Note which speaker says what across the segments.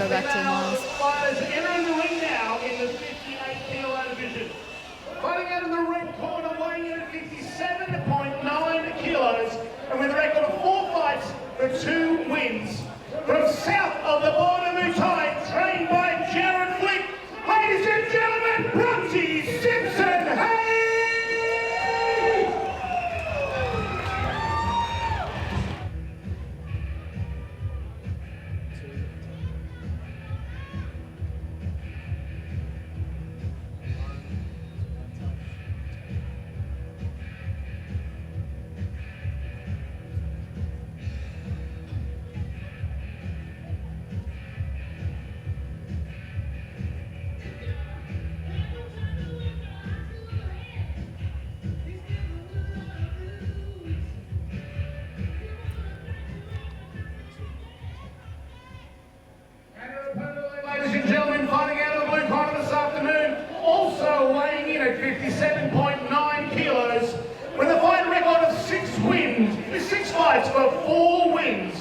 Speaker 1: go back to Miles.
Speaker 2: Fighters entering the ring now in the 58 kilo division. Fighting out in the red corner, weighing in at 57.9 kilos, and with a record of 4 fights for 2 wins. From south of the border, Muay Thai, trained by Jared Flick. Ladies and gentlemen, Bronte Simpson. Hey! Ladies and gentlemen, fighting out of the blue corner this afternoon, also weighing in at 57.9 kilos, with a fight record of 6 wins, 6 fights for 4 wins.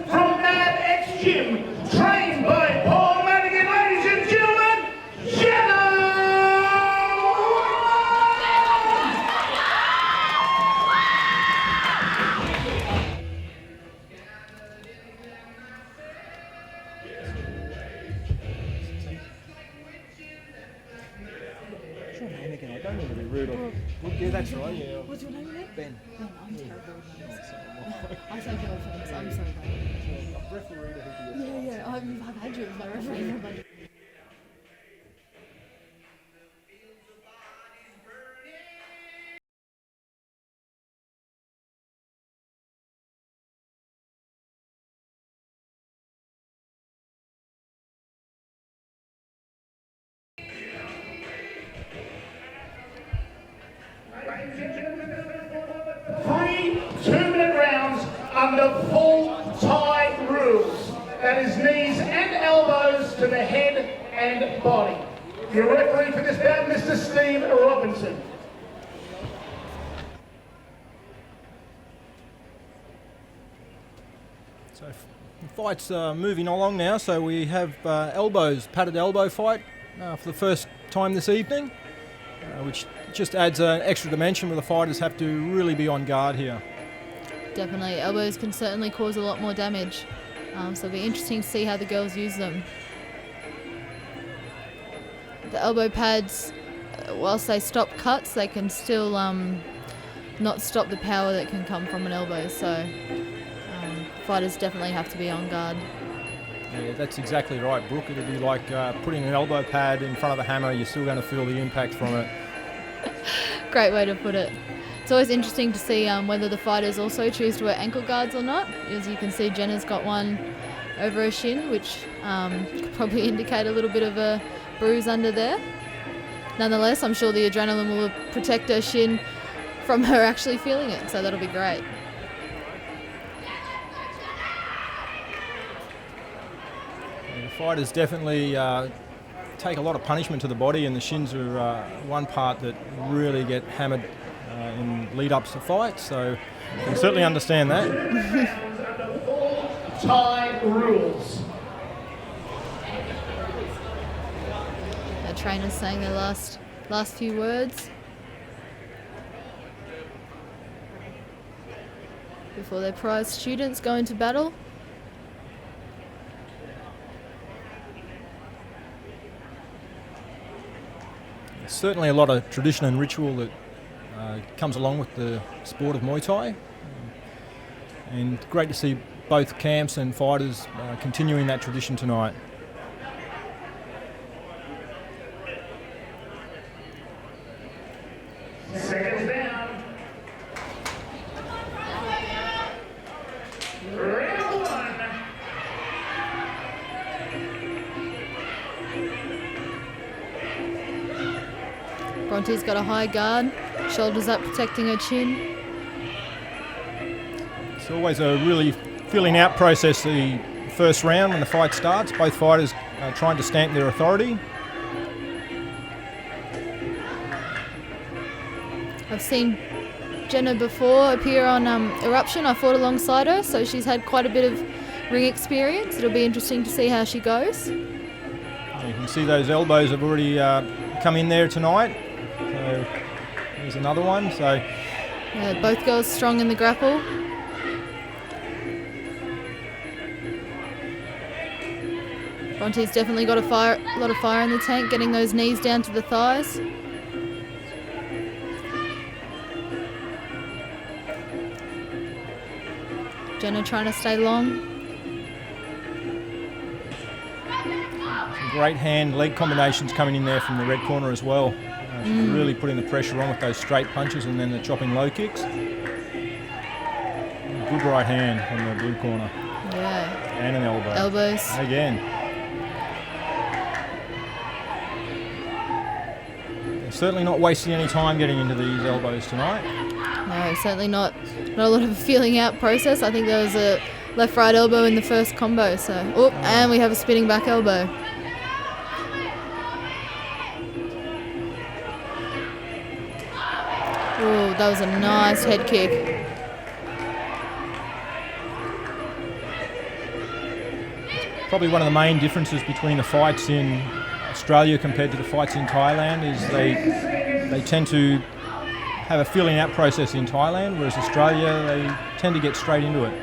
Speaker 2: From Mad X Gym, trained by Paul Madigan, ladies and gentlemen, Jenna
Speaker 3: What's your name again? I don't mean to be rude. Yeah, that's right. Yeah.
Speaker 1: What's your name again?
Speaker 3: Ben.
Speaker 1: Ben, I'm terrible with names. I take no offense, I'm so bad.
Speaker 3: A referee to help you.
Speaker 1: Yeah, I've had you as my referee for a bunch.
Speaker 2: Three 2-minute rounds under full Thai rules. That is knees and elbows to the head and body. Your referee for this bout, Mr. Steve Robinson.
Speaker 3: So the fight's moving along now. So we have padded elbow fight for the first time this evening, which just adds an extra dimension where the fighters have to really be on guard here.
Speaker 1: Definitely, elbows can certainly cause a lot more damage. So it'll be interesting to see how the girls use them. The elbow pads, whilst they stop cuts, they can still not stop the power that can come from an elbow. So fighters definitely have to be on guard.
Speaker 3: Yeah, that's exactly right, Brooke. It'd be like putting an elbow pad in front of a hammer. You're still going to feel the impact from it.
Speaker 1: Great way to put it. It's always interesting to see whether the fighters also choose to wear ankle guards or not. As you can see, Jenna's got one over her shin, which could probably indicate a little bit of a bruise under there. Nonetheless, I'm sure the adrenaline will protect her shin from her actually feeling it, so that'll be great.
Speaker 3: The fighters definitely take a lot of punishment to the body, and the shins are one part that really get hammered in lead-ups to fights, so you can certainly understand that.
Speaker 2: Under full Thai rules.
Speaker 1: Our trainers saying their last few words before their prize students go into battle.
Speaker 3: There's certainly a lot of tradition and ritual that comes along with the sport of Muay Thai, and great to see both camps and fighters continuing that tradition tonight.
Speaker 2: Seconds down. Round 1.
Speaker 1: Bronte's got a high guard, shoulders up protecting her chin.
Speaker 3: It's always a really feeling out process, the first round when the fight starts. Both fighters are trying to stamp their authority.
Speaker 1: I've seen Jenna before appear on Eruption. I fought alongside her, so she's had quite a bit of ring experience. It'll be interesting to see how she goes.
Speaker 3: You can see those elbows have already come in there tonight. So there's another one. So
Speaker 1: both girls strong in the grapple. Bronte's definitely got a lot of fire in the tank, getting those knees down to the thighs. Jenna trying to stay long.
Speaker 3: Some great hand-leg combinations coming in there from the red corner as well. She's really putting the pressure on with those straight punches and then the chopping low kicks. Good right hand from the blue corner.
Speaker 1: Yeah.
Speaker 3: And an elbow.
Speaker 1: Elbows.
Speaker 3: Again. They're certainly not wasting any time getting into these elbows tonight.
Speaker 1: No, certainly not a lot of a feeling out process. I think there was a left-right elbow in the first combo. So, and we have a spinning back elbow. Oh, that was a nice head kick.
Speaker 3: Probably one of the main differences between the fights in Australia compared to the fights in Thailand is they tend to have a feeling out process in Thailand, whereas Australia, they tend to get straight into it.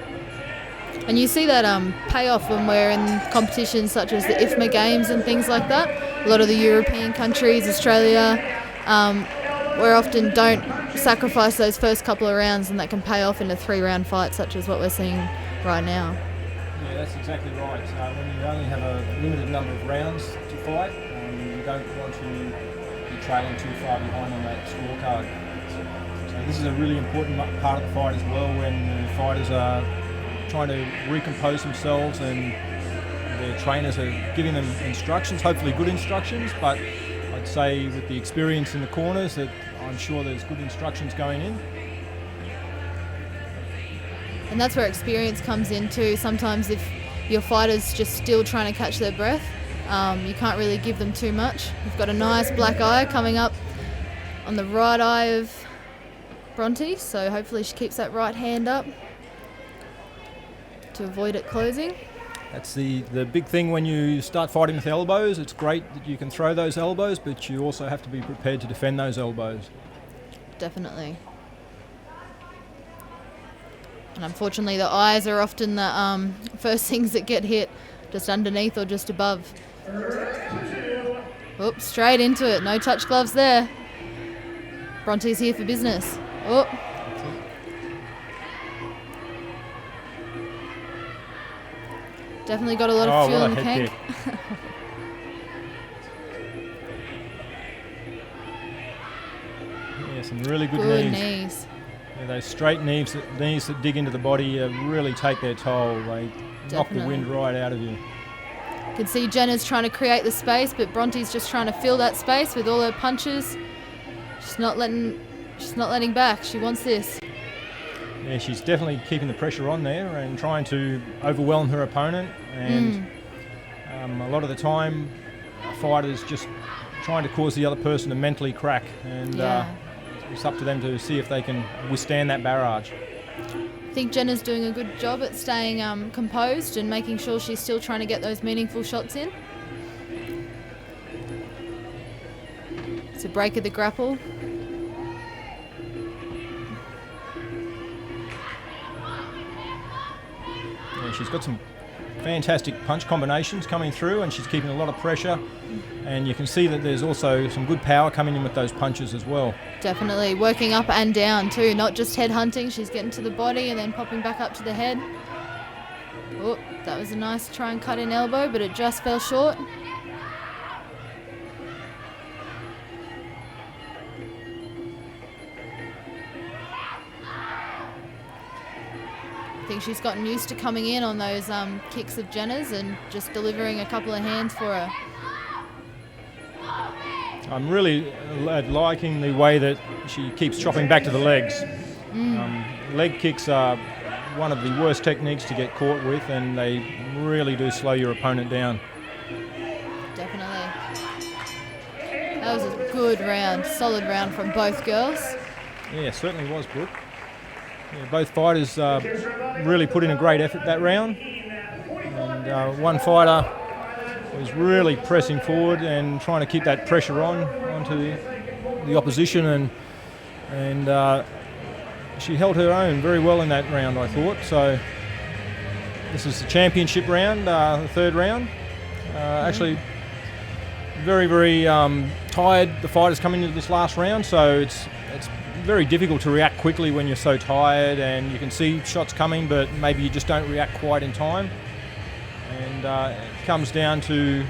Speaker 1: And you see that payoff when we're in competitions such as the IFMA Games and things like that. A lot of the European countries, Australia, we often don't sacrifice those first couple of rounds, and that can pay off in a 3-round fight such as what we're seeing right now.
Speaker 3: Yeah, that's exactly right. When you only have a limited number of rounds to fight, you don't want to be trailing too far behind on that scorecard. So this is a really important part of the fight as well, when the fighters are trying to recompose themselves and their trainers are giving them instructions, hopefully good instructions, but I'd say with the experience in the corners that I'm sure there's good instructions going in.
Speaker 1: And that's where experience comes in too. Sometimes if your fighter's just still trying to catch their breath, you can't really give them too much. We've got a nice black eye coming up on the right eye of Bronte, so hopefully she keeps that right hand up to avoid it closing.
Speaker 3: That's the big thing when you start fighting with elbows. It's great that you can throw those elbows, but you also have to be prepared to defend those elbows.
Speaker 1: Definitely. And unfortunately the eyes are often the first things that get hit, just underneath or just above. Oops, straight into it. No touch gloves there. Bronte's here for business. Oh. Definitely got a lot of fuel in the tank.
Speaker 3: Yeah, some really good
Speaker 1: knees.
Speaker 3: Yeah, those straight knees that dig into the body really take their toll. They knock the wind right out of you.
Speaker 1: You can see Jenna's trying to create the space, but Bronte's just trying to fill that space with all her punches. She's not letting back. She wants this.
Speaker 3: Yeah, she's definitely keeping the pressure on there and trying to overwhelm her opponent. And a lot of the time, fighters just trying to cause the other person to mentally crack. And it's up to them to see if they can withstand that barrage.
Speaker 1: I think Jenna's doing a good job at staying composed and making sure she's still trying to get those meaningful shots in. It's a break of the grapple.
Speaker 3: Yeah, she's got some fantastic punch combinations coming through, and she's keeping a lot of pressure, and you can see that there's also some good power coming in with those punches as well.
Speaker 1: Definitely working up and down too, not just head hunting. She's getting to the body and then popping back up to the head. Oh, that was a nice try and cut in elbow, but it just fell short. I think she's gotten used to coming in on those kicks of Jenna's and just delivering a couple of hands for her.
Speaker 3: I'm really liking the way that she keeps chopping back to the legs. Leg kicks are one of the worst techniques to get caught with, and they really do slow your opponent down.
Speaker 1: Definitely. That was a good round, solid round from both girls.
Speaker 3: Yeah, certainly was, Brooke. Yeah, both fighters really put in a great effort that round. And one fighter was really pressing forward and trying to keep that pressure onto the opposition, and she held her own very well in that round, I thought. So this is the championship round, the third round. Actually, very, very tired, the fighters coming into this last round, so it's very difficult to react quickly when you're so tired, and you can see shots coming, but maybe you just don't react quite in time. And it comes down to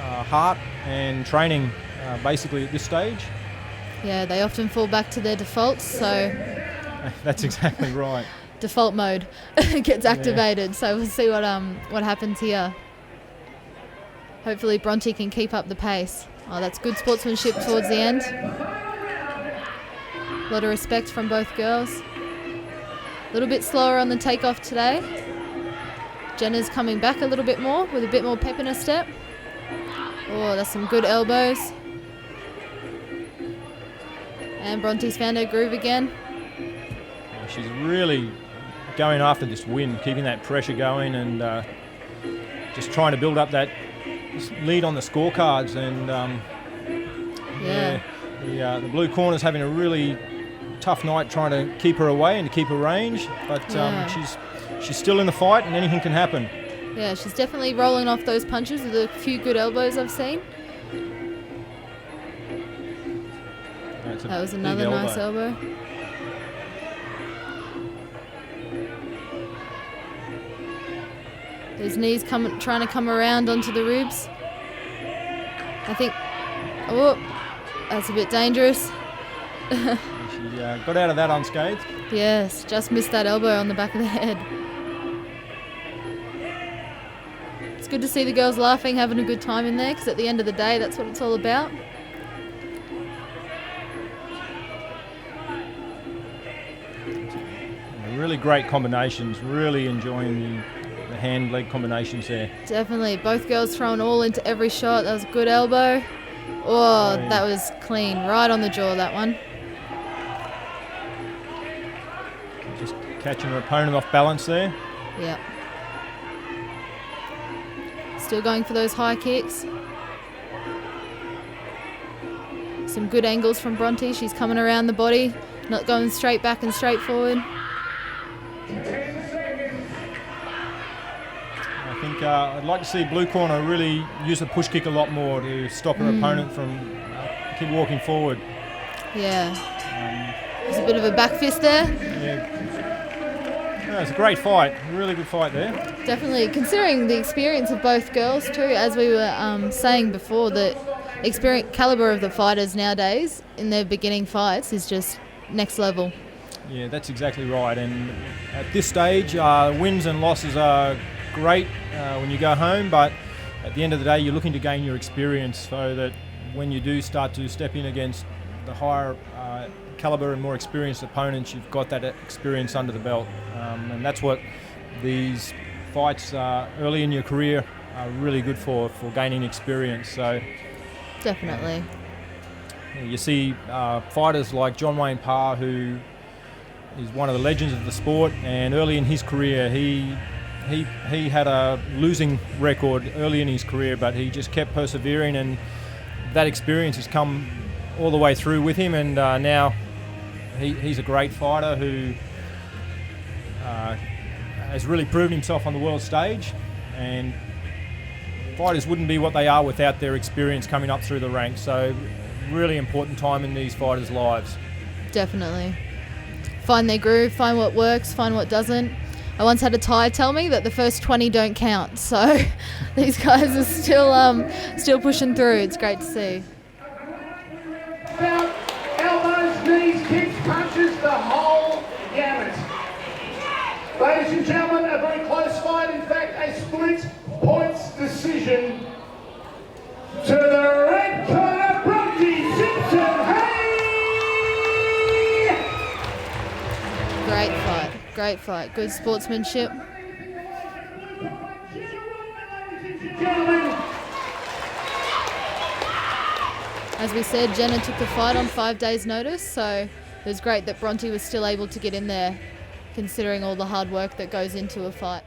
Speaker 3: heart and training, basically, at this stage.
Speaker 1: Yeah, they often fall back to their defaults, so...
Speaker 3: That's exactly right.
Speaker 1: Default mode gets activated, so we'll see what happens here. Hopefully Bronte can keep up the pace. Oh, that's good sportsmanship towards the end. A lot of respect from both girls. A little bit slower on the takeoff today. Jenna's coming back a little bit more with a bit more pep in her step. Oh, that's some good elbows. And Bronte's found her groove again.
Speaker 3: She's really going after this win, keeping that pressure going, and just trying to build up that lead on the scorecards. And the blue corner's having a really tough night trying to keep her away and to keep her range, but she's still in the fight, and anything can happen.
Speaker 1: Yeah, she's definitely rolling off those punches with a few good elbows I've seen. That was another nice elbow. Those knees trying to come around onto the ribs. I think, oh, that's a bit dangerous.
Speaker 3: She got out of that unscathed.
Speaker 1: Yes, just missed that elbow on the back of the head. It's good to see the girls laughing, having a good time in there, because at the end of the day, that's what it's all about.
Speaker 3: Really great combinations, really enjoying the hand-leg combinations there.
Speaker 1: Definitely, both girls throwing all into every shot. That was a good elbow. Oh, that was clean, right on the jaw, that one.
Speaker 3: Just catching her opponent off balance there.
Speaker 1: Yep. Still going for those high kicks. Some good angles from Bronte. She's coming around the body, not going straight back and straight forward.
Speaker 3: I think I'd like to see blue corner really use the push kick a lot more to stop her opponent from keep walking forward.
Speaker 1: Yeah. There's a bit of a back fist there.
Speaker 3: Yeah, it's a great fight, really good fight there.
Speaker 1: Definitely, considering the experience of both girls too, as we were saying before, the experience caliber of the fighters nowadays in their beginning fights is just next level.
Speaker 3: Yeah, that's exactly right. And at this stage, wins and losses are great when you go home, but at the end of the day, you're looking to gain your experience so that when you do start to step in against the higher caliber and more experienced opponents, you've got that experience under the belt. And that's what these fights early in your career are really good for gaining experience. So
Speaker 1: definitely.
Speaker 3: You see fighters like John Wayne Parr, who is one of the legends of the sport, and early in his career he had a losing record early in his career, but he just kept persevering, and that experience has come all the way through with him, and now he's a great fighter who has really proven himself on the world stage, and fighters wouldn't be what they are without their experience coming up through the ranks. So really important time in these fighters' lives.
Speaker 1: Definitely. Find their groove, find what works, find what doesn't. I once had a Thai tell me that the first 20 don't count, so these guys are still pushing through. It's great to see.
Speaker 2: About elbows, knees, kicks, punches, the whole gamut. Ladies and gentlemen, a very close fight. In fact, a split points decision to the red corner, Bronte Simpson.
Speaker 1: Great fight. Good sportsmanship. As we said, Jenna took the fight on 5 days' notice, so it was great that Bronte was still able to get in there, considering all the hard work that goes into a fight.